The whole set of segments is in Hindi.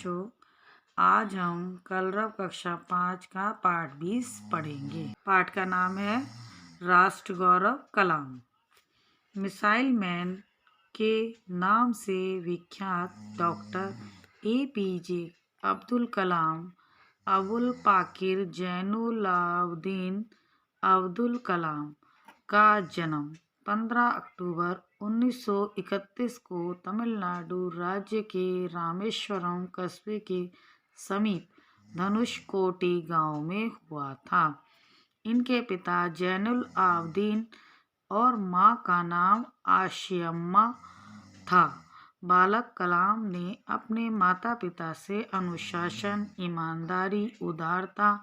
बच्चों, आज हम कलरव कक्षा 5 का पाठ 20 पढ़ेंगे। पाठ का नाम है राष्ट्र गौरव कलाम। मिसाइल मैन के नाम से विख्यात डॉक्टर APJ अब्दुल कलाम अबुल पाकिर जैनुलाब्दीन अब्दुल कलाम का जन्म 15 अक्टूबर 1931 को तमिलनाडु राज्य के रामेश्वरम कस्बे के समीप धनुषकोटी गांव में हुआ था। इनके पिता जैनुल आबदीन और मां का नाम आशियम्मा था। बालक कलाम ने अपने माता पिता से अनुशासन, ईमानदारी, उदारता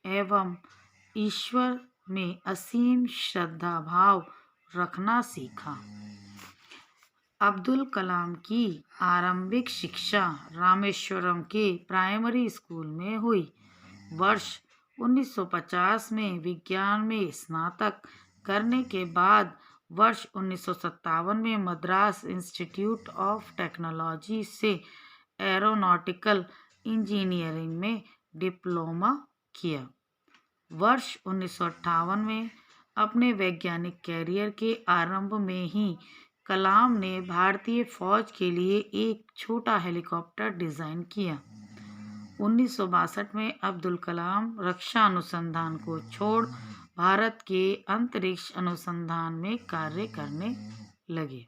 एवं ईश्वर में असीम श्रद्धा भाव रखना सीखा। अब्दुल कलाम की आरंभिक शिक्षा रामेश्वरम के प्राइमरी स्कूल में हुई। वर्ष 1950 में विज्ञान में स्नातक करने के बाद वर्ष 1957 में मद्रास इंस्टीट्यूट ऑफ टेक्नोलॉजी से एरोनॉटिकल इंजीनियरिंग में डिप्लोमा किया। वर्ष 1958 में अपने वैज्ञानिक कैरियर के आरंभ में ही कलाम ने भारतीय फौज के लिए एक छोटा हेलीकॉप्टर डिजाइन किया। 1962 में अब्दुल कलाम रक्षा अनुसंधान को छोड़ भारत के अंतरिक्ष अनुसंधान में कार्य करने लगे।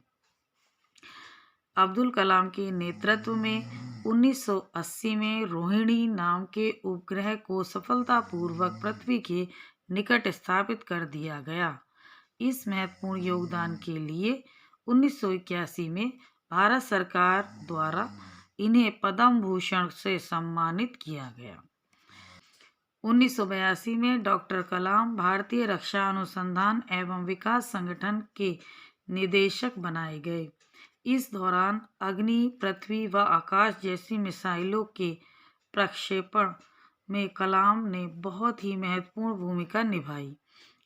अब्दुल कलाम के नेतृत्व में 1980 में रोहिणी नाम के उपग्रह को सफलतापूर्वक पृथ्वी के निकट स्थापित कर दिया गया। इस महत्वपूर्ण योगदान के लिए 1981 में भारत सरकार द्वारा इन्हें पद्म भूषण से सम्मानित किया गया। 1982 में डॉक्टर कलाम भारतीय रक्षा अनुसंधान एवं विकास संगठन के निदेशक बनाए गए। इस दौरान अग्नि, पृथ्वी व आकाश जैसी मिसाइलों के प्रक्षेपण में कलाम ने बहुत ही महत्वपूर्ण भूमिका निभाई।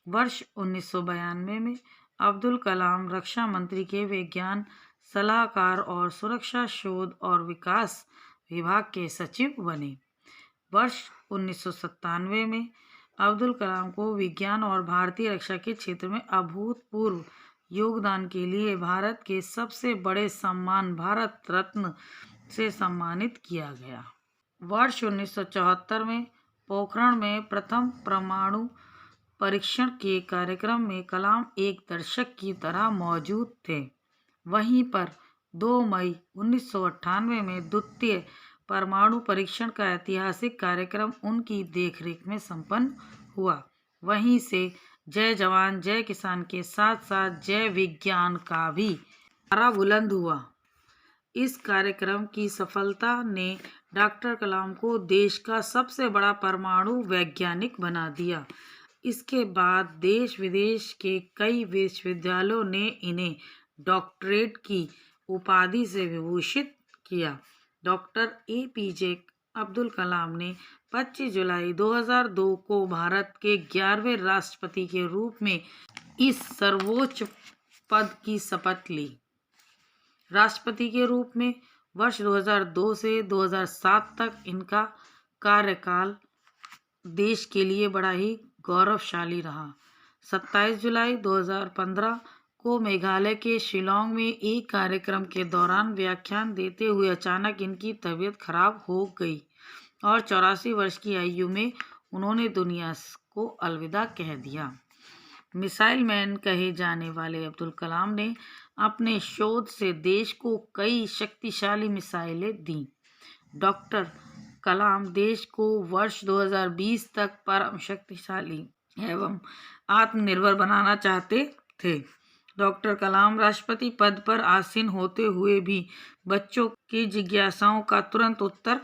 वर्ष 1992 में अब्दुल कलाम रक्षा मंत्री के विज्ञान सलाहकार और सुरक्षा शोध और विकास विभाग के सचिव बने। वर्ष 1997 में अब्दुल कलाम को विज्ञान और भारतीय रक्षा के क्षेत्र में अभूतपूर्व योगदान के लिए भारत के सबसे बड़े सम्मान भारत रत्न से सम्मानित किया गया। वर्ष 1974 में पोखरण में प्रथम परमाणु परीक्षण के कार्यक्रम में कलाम एक दर्शक की तरह मौजूद थे। वहीं पर 2 मई 1998 में द्वितीय परमाणु परीक्षण का ऐतिहासिक कार्यक्रम उनकी देखरेख में संपन्न हुआ। वहीं से जय जवान जय किसान के साथ साथ जय विज्ञान का भी नारा बुलंद हुआ। इस कार्यक्रम की सफलता ने डॉक्टर कलाम को देश का सबसे बड़ा परमाणु वैज्ञानिक बना दिया। इसके बाद देश विदेश के कई विश्वविद्यालयों ने इन्हें डॉक्टरेट की उपाधि से विभूषित किया। डॉक्टर APJ अब्दुल कलाम ने 25 जुलाई 2002 को भारत के 11वें राष्ट्रपति के रूप में इस सर्वोच्च पद की शपथ ली। राष्ट्रपति के रूप में वर्ष 2002 से 2007 तक इनका कार्यकाल देश के लिए बड़ा ही गौरवशाली रहा। 27 जुलाई 2015 को मेघालय के शिलांग में एक कार्यक्रम के दौरान व्याख्यान देते हुए अचानक इनकी तबीयत खराब हो गई और 84 वर्ष की आयु में उन्होंने दुनिया को अलविदा कह दिया। मिसाइल मैन कहे जाने वाले अब्दुल कलाम ने अपने शोध से देश को कई शक्तिशाली मिसाइलें दी। डॉक्टर कलाम देश को वर्ष 2020 तक परम शक्तिशाली एवं आत्मनिर्भर बनाना चाहते थे। डॉक्टर कलाम राष्ट्रपति पद पर आसीन होते हुए भी बच्चों की जिज्ञासाओं का तुरंत उत्तर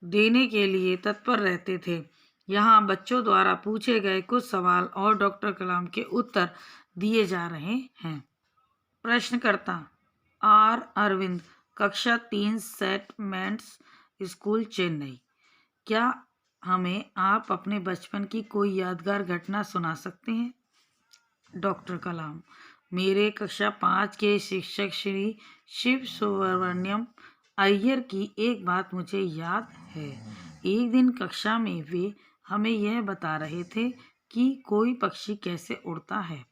देने के लिए तत्पर रहते थे। यहाँ बच्चों द्वारा पूछे गए कुछ सवाल और डॉक्टर कलाम के उत्तर दिए जा रहे हैं। प्रश्नकर्ता R. अरविंद, कक्षा 3, सेंट मेंट्स स्कूल, चेन्नई। क्या हमें आप अपने बचपन की कोई यादगार घटना सुना सकते हैं? डॉक्टर कलाम: मेरे कक्षा 5 के शिक्षक श्री शिव सुब्रमण्यम अय्यर की एक बात मुझे याद है। एक दिन कक्षा में वे हमें यह बता रहे थे कि कोई पक्षी कैसे उड़ता है।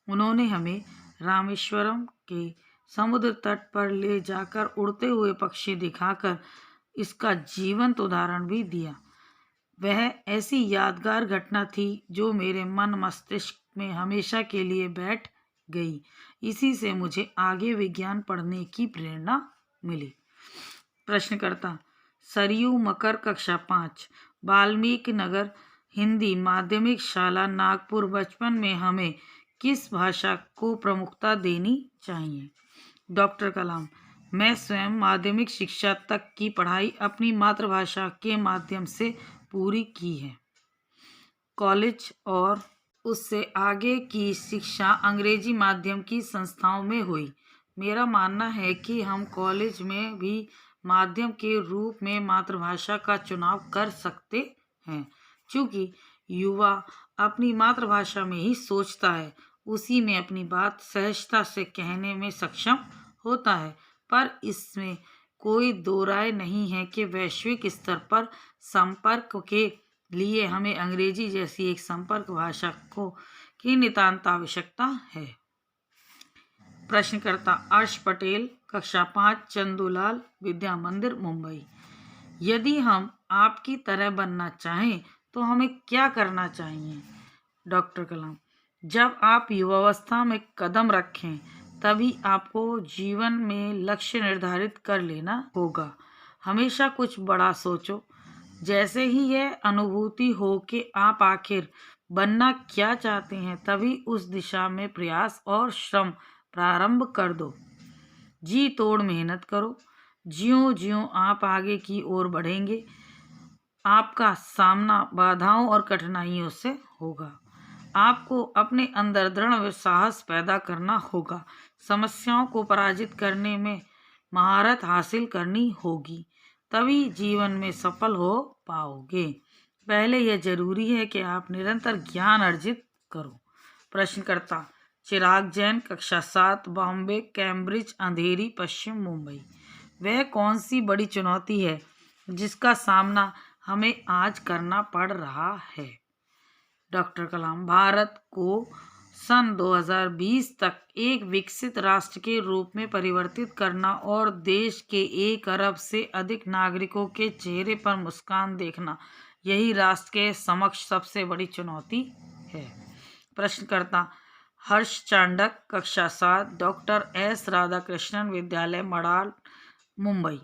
उन्होंने हमें रामेश्वरम के समुद्र तट पर ले जाकर उड़ते हुए पक्षी दिखाकर इसका जीवंत उदाहरण भी दिया। वह ऐसी यादगार घटना थी जो मेरे मन मस्तिष्क में हमेशा के लिए बैठ गई। इसी से मुझे आगे विज्ञान पढ़ने की प्रेरणा मिली। प्रश्नकर्ता सरयू मकर कक्षा 5 वाल्मीकि नगर हिंदी माध्यमिक शाला नागपुर। बचपन में हमें किस भाषा को प्रमुखता देनी चाहिए? डॉक्टर कलाम मैं स्वयं माध्यमिक शिक्षा तक की पढ़ाई अपनी मातृभाषा के माध्यम से पूरी की है। कॉलेज और उससे आगे की शिक्षा अंग्रेजी माध्यम की संस्थाओं में हुई। मेरा मानना है कि हम कॉलेज में भी माध्यम के रूप में मातृभाषा का चुनाव कर सकते हैं। चूँकि युवा अपनी मातृभाषा में ही सोचता है, उसी में अपनी बात सहजता से कहने में सक्षम होता है। पर इसमें कोई दो राय नहीं है कि वैश्विक स्तर पर संपर्क के लिए हमें अंग्रेजी जैसी एक संपर्क भाषा की नितांत आवश्यकता है। प्रश्नकर्ता अर्श पटेल कक्षा 5 चंदूलाल विद्या मंदिर मुंबई। यदि हम आपकी तरह बनना चाहें तो हमें क्या करना चाहिए? डॉक्टर कलाम जब आप युवावस्था में कदम रखें तभी आपको जीवन में लक्ष्य निर्धारित कर लेना होगा। हमेशा कुछ बड़ा सोचो। जैसे ही यह अनुभूति हो कि आप आखिर बनना क्या चाहते हैं, तभी उस दिशा में प्रयास और श्रम प्रारंभ कर दो। जी तोड़ मेहनत करो। ज्यों ज्यों आप आगे की ओर बढ़ेंगे, आपका सामना बाधाओं और कठिनाइयों से होगा। आपको अपने अंदर दृढ़ साहस पैदा करना होगा। समस्याओं को पराजित करने में महारत हासिल करनी होगी, तभी जीवन में सफल हो पाओगे। पहले यह जरूरी है कि आप निरंतर ज्ञान अर्जित करो। प्रश्नकर्ता चिराग जैन कक्षा 7 बॉम्बे कैम्ब्रिज अंधेरी पश्चिम मुंबई। वह कौन सी बड़ी चुनौती है जिसका सामना हमें आज करना पड़ रहा है? डॉक्टर कलाम भारत को सन 2020 तक एक विकसित राष्ट्र के रूप में परिवर्तित करना और देश के 1 अरब से अधिक नागरिकों के चेहरे पर मुस्कान देखना, यही राष्ट्र के समक्ष सबसे बड़ी चुनौती है। प्रश्नकर्ता हर्ष चांडक कक्षा 7 डॉक्टर एस राधाकृष्णन विद्यालय मड़ाल मुंबई।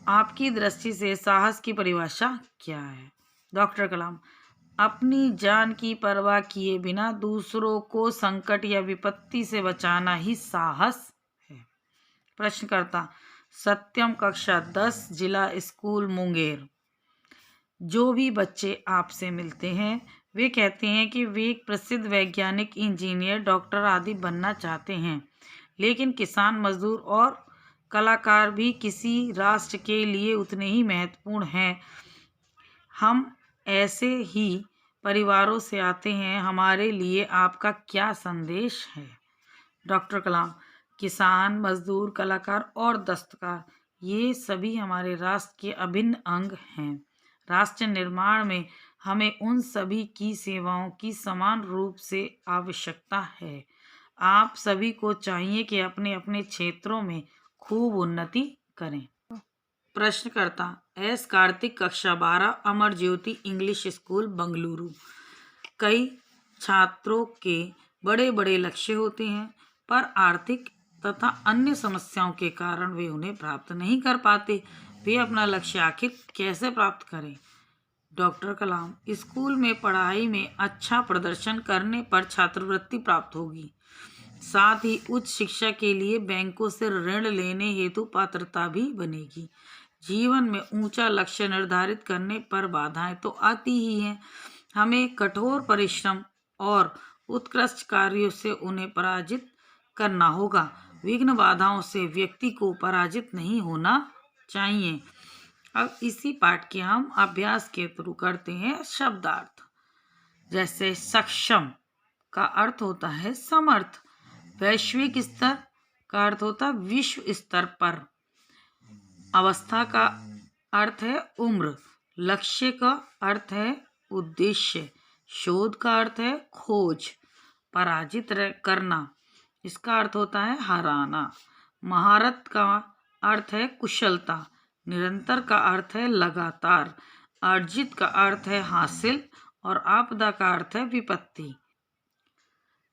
आपकी दृष्टि से साहस की परिभाषा क्या है? डॉक्टर कलाम अपनी जान की परवाह किए बिना दूसरों को संकट या विपत्ति से बचाना ही साहस है। प्रश्नकर्ता सत्यम कक्षा 10 जिला स्कूल मुंगेर। जो भी बच्चे आपसे मिलते हैं वे कहते हैं कि वे एक प्रसिद्ध वैज्ञानिक, इंजीनियर, डॉक्टर आदि बनना चाहते हैं, लेकिन किसान, मजदूर और कलाकार भी किसी राष्ट्र के लिए उतने ही महत्वपूर्ण हैं। हम ऐसे ही परिवारों से आते हैं। हमारे लिए आपका क्या संदेश है? डॉक्टर कलाम किसान, मजदूर, कलाकार और दस्तकार, ये सभी हमारे राष्ट्र के अभिन्न अंग हैं। राष्ट्र निर्माण में हमें उन सभी की सेवाओं की समान रूप से आवश्यकता है। आप सभी को चाहिए कि अपने अपने क्षेत्रों में खूब उन्नति करें। प्रश्नकर्ता एस कार्तिक कक्षा 12 अमर ज्योति इंग्लिश स्कूल बंगलुरु। कई छात्रों के बड़े बड़े लक्ष्य होते हैं, पर आर्थिक तथा अन्य समस्याओं के कारण वे उन्हें प्राप्त नहीं कर पाते। वे अपना लक्ष्य आखिर कैसे प्राप्त करें? डॉक्टर कलाम स्कूल में पढ़ाई में अच्छा प्रदर्शन करने पर छात्रवृत्ति प्राप्त होगी। साथ ही उच्च शिक्षा के लिए बैंकों से ऋण लेने हेतु पात्रता भी बनेगी। जीवन में ऊंचा लक्ष्य निर्धारित करने पर बाधाएं तो आती ही हैं। हमें कठोर परिश्रम और उत्कृष्ट कार्यों से उन्हें पराजित करना होगा। विघ्न बाधाओं से व्यक्ति को पराजित नहीं होना चाहिए। अब इसी पाठ के हम अभ्यास के थ्रू करते हैं शब्दार्थ। जैसे सक्षम का अर्थ होता है समर्थ, वैश्विक स्तर का अर्थ होता है विश्व स्तर पर, अवस्था का अर्थ है उम्र, लक्ष्य का अर्थ है उद्देश्य, शोध का अर्थ है खोज, पराजित करना इसका अर्थ होता है हराना, महारत का अर्थ है कुशलता, निरंतर का अर्थ है लगातार, अर्जित का अर्थ है हासिल और आपदा का अर्थ है विपत्ति।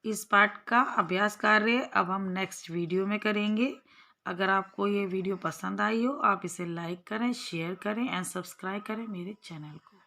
इस पाठ का अभ्यास कार्य अब हम नेक्स्ट वीडियो में करेंगे। अगर आपको ये वीडियो पसंद आई हो आप इसे लाइक करें, शेयर करें एंड सब्सक्राइब करें मेरे चैनल को।